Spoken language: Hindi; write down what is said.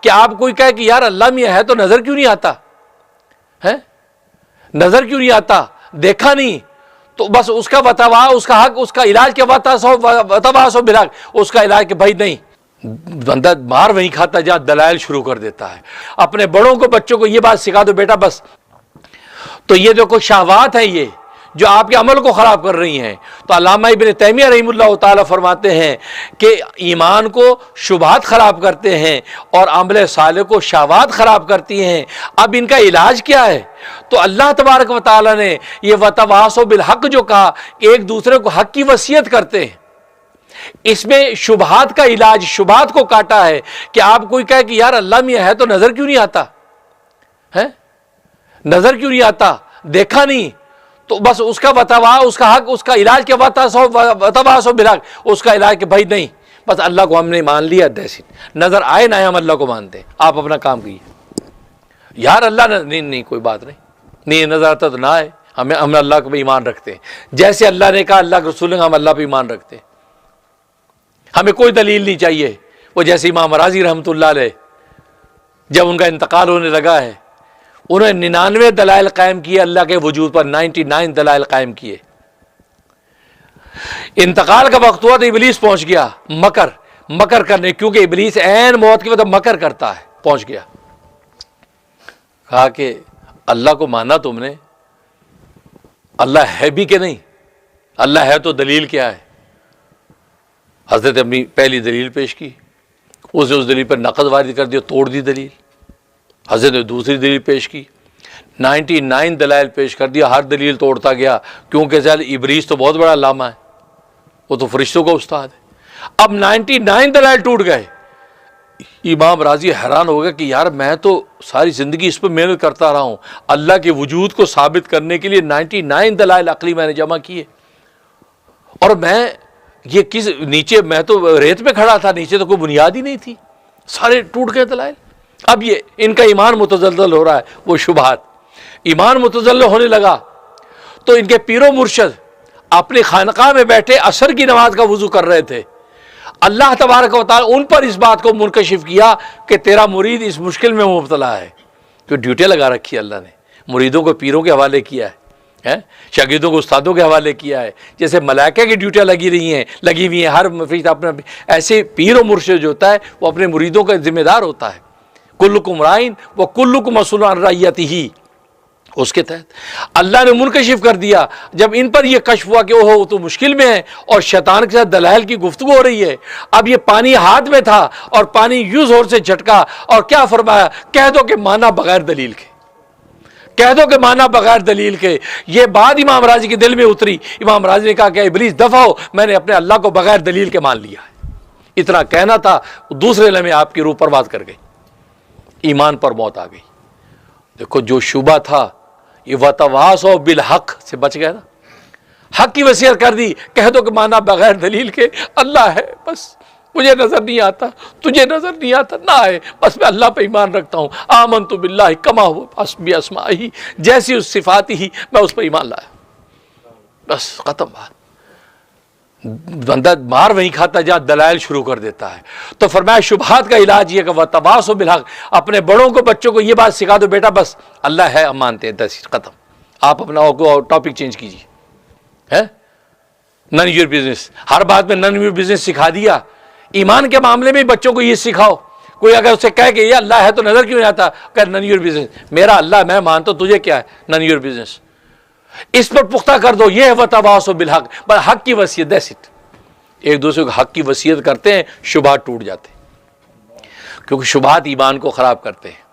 कि आप कोई कहे कि यार अल्लाह में है तो नजर क्यों नहीं आता है, नजर क्यों नहीं आता, देखा नहीं, तो बस उसका वतवा, उसका हक, उसका इलाज के वतवासो बिलहक, उसका इलाज के भाई नहीं, बंदा मार वहीं खाता जहां दलाइल शुरू कर देता है। अपने बड़ों को बच्चों को ये बात सिखा दो बेटा बस। तो ये देखो शहवात है ये जो आपके अमल को ख़राब कर रही हैं। तो अल्लामा इब्न तैमिया रहमतुल्लाह ताला फरमाते हैं कि ईमान को शुबहात ख़राब करते हैं और अमल साले को शहवात ख़राब करती हैं। अब इनका इलाज क्या है? तो अल्लाह तबारक व तआला ने ये वतवासो बिल हक़ जो कहा, एक दूसरे को हक़ की वसीयत करते हैं, इसमें शुबहात का इलाज, शुबहात को काटा है कि आप कोई कहे कि यार अल्लाह में है तो नज़र क्यों नहीं आता है, नज़र क्यों नहीं आता, देखा नहीं, तो बस उसका वतवा, उसका हक, उसका इलाज के वतवासो बिलहक, उसका इलाज के भाई नहीं, बस अल्लाह को हमने मान लिया, दैट्स इट। नज़र आए ना हम अल्लाह को मानते, आप अपना काम कीजिए। यार अल्लाह नहीं, नहीं कोई बात नहीं, नहीं नज़र आता तो ना आए, हम अल्लाह को ईमान रखते हैं। जैसे अल्लाह ने कहा, अल्लाह के रसूल ने, हम अल्लाह पे ईमान रखते हैं, हमें कोई दलील नहीं चाहिए। वो जैसे इमाम राजी रहमतुल्लाह अलैह, जब उनका इंतकाल होने लगा है, उन्होंने 99 दलाइल कायम किए अल्लाह के वजूद पर, 99 दलाइल कायम किए। इंतकाल का वक्त हुआ तो इबलीस पहुंच गया मकर करने, क्योंकि इबलीस ऐन मौत की वजह मकर करता है, पहुंच गया। कहा कि अल्लाह को माना तुमने, अल्लाह है भी कि नहीं, अल्लाह है तो दलील क्या है? हजरत अम्मी पहली दलील पेश की, उसने उस दलील पर नक़द वारिद कर दिया, तोड़ दी दलील। हजरत ने दूसरी दलील पेश की, 99 दलाइल पेश कर दिया, हर दलील तोड़ता गया, क्योंकि सर इबलीस तो बहुत बड़ा लामा है, वो तो फरिश्तों का उस्ताद है। अब 99 दलाइल टूट गए। इमाम राजी हैरान हो गया कि यार मैं तो सारी ज़िंदगी इस पर मेहनत करता रहा हूँ, अल्लाह के वजूद को साबित करने के लिए 99 दलाइल अकली मैंने जमा किए, और मैं ये किस नीचे, मैं तो रेत पे खड़ा था, नीचे तो कोई बुनियाद ही नहीं थी, सारे टूट गए दलाइल। अब ये इनका ईमान मुतज़ल्ज़ल हो रहा है, वो शुबहात, ईमान मुतज़ल्ज़ल होने लगा। तो इनके पीरो मुर्शद अपने खानका में बैठे असर की नमाज का वुज़ू कर रहे थे। अल्लाह तबारक व तआला उन पर इस बात को मुनकशिफ किया कि तेरा मुरीद इस मुश्किल में मुब्तला है। तो ड्यूटियाँ लगा रखी है अल्लाह ने, मुरीदों को पीरों के हवाले किया है, शागिर्दों को उस्तादों के हवाले किया है। जैसे मलाइका की ड्यूटियाँ लगी हुई हैं, हर फरिश्ता अपना, ऐसे पीर व मुर्शिद जो होता है वो अपने मुरीदों का जिम्मेदार होता है। कुल्लुकुम राइन व कुल्लुकुम मसऊलुन अन रइयतिही, उसके तहत अल्लाह ने मुनकशिफ कर दिया। जब इन पर यह कश्फ हुआ कि ओहो तो मुश्किल में है और शैतान के साथ दलाइल की गुफ्तगू हो रही है, अब ये पानी हाथ में था और पानी यूं जोर से झटका, और क्या फरमाया, कह दो कि माना बगैर दलील के, कह दो कि माना बगैर दलील के। ये बात इमाम राजी के दिल में उतरी। इमाम राजी ने कहा कि इबलीस दफा हो, मैंने अपने अल्लाह को बगैर दलील के मान लिया है। इतना कहना था, दूसरे लम्हे आपकी रूह परवाज कर गई, ईमान पर मौत आ गई। देखो जो शुबा था ये वतवासो बिल हक से बच गया ना, हक की वसीयत कर दी, कह दो कि माना बगैर दलील के अल्लाह है, बस मुझे नजर नहीं आता, तुझे नजर नहीं आता, ना है, बस मैं अल्लाह पे ईमान रखता हूँ। आमनतु बिल्लाहि कमा हुवा अस्माई, जैसी उस सिफाती ही मैं उस पर ईमान लाया, बस खत्म बात। बंदा मार वहीं खाता जहाँ दलाइल शुरू कर देता है। तो फरमाया शुबहात का इलाज ये कि वतवासो बिल हक़, अपने बड़ों को बच्चों को ये बात सिखा दो बेटा बस अल्लाह है, हम मानते हैं, दस खत्म। आप अपना टॉपिक चेंज कीजिए, है नन योर बिजनेस, हर बात में नन योर बिजनेस सिखा दिया। ईमान के मामले में बच्चों को ये सिखाओ। कोई अगर उससे कहे कि ये अल्लाह है तो नजर क्यों नहीं आता, कह नन योर बिजनेस, मेरा अल्लाह मैं मानता हूं, तुझे क्या है, नन योर बिजनेस। इस पर पुख्ता कर दो, ये है वतवासो बिल हक़, बस हक की वसीयत, दैट्स इट। एक दूसरे को हक की वसीयत करते हैं, शुबहात टूट जाते हैं, क्योंकि शुबहात ईमान को खराब करते हैं।